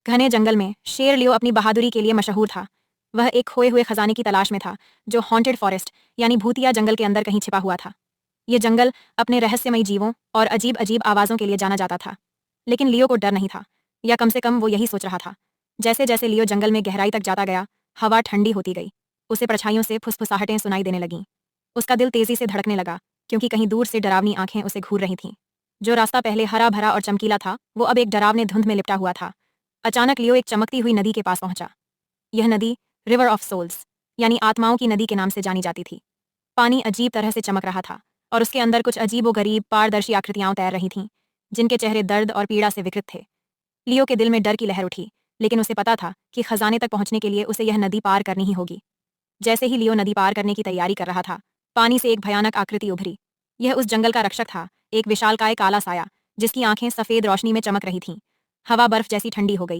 घने जंगल में शेर लियो अपनी बहादुरी के लिए मशहूर था। वह एक खोए हुए खजाने की तलाश में था, जो हॉन्टेड फॉरेस्ट यानी भूतिया जंगल के अंदर कहीं छिपा हुआ था। ये जंगल अपने रहस्यमयी जीवों और अजीब अजीब आवाज़ों के लिए जाना जाता था। लेकिन लियो को डर नहीं था, या कम से कम वो यही सोच रहा था। जैसे जैसे लियो जंगल में गहराई तक जाता गया, हवा ठंडी होती गई। उसे परछाइयों से फुसफुसाहटें सुनाई देने लगीं। उसका दिल तेजी से धड़कने लगा, क्योंकि कहीं दूर से डरावनी आंखें उसे घूर रही थीं। जो रास्ता पहले हरा भरा और चमकीला था, वो अब एक डरावने धुंध में लिपटा हुआ था। अचानक लियो एक चमकती हुई नदी के पास पहुंचा। यह नदी रिवर ऑफ सोल्स यानी आत्माओं की नदी के नाम से जानी जाती थी। पानी अजीब तरह से चमक रहा था, और उसके अंदर कुछ अजीब व गरीब पारदर्शी आकृतियां तैर रही थीं, जिनके चेहरे दर्द और पीड़ा से विकृत थे। लियो के दिल में डर की लहर उठी, लेकिन उसे पता था कि खजाने तक पहुंचने के लिए उसे यह नदी पार करनी ही होगी। जैसे ही लियो नदी पार करने की तैयारी कर रहा था, पानी से एक भयानक आकृति उभरी। यह उस जंगल का रक्षक था, एक विशालकाय काला साया, जिसकी आंखें सफेद रोशनी में चमक रही थीं। हवा बर्फ जैसी ठंडी हो गई,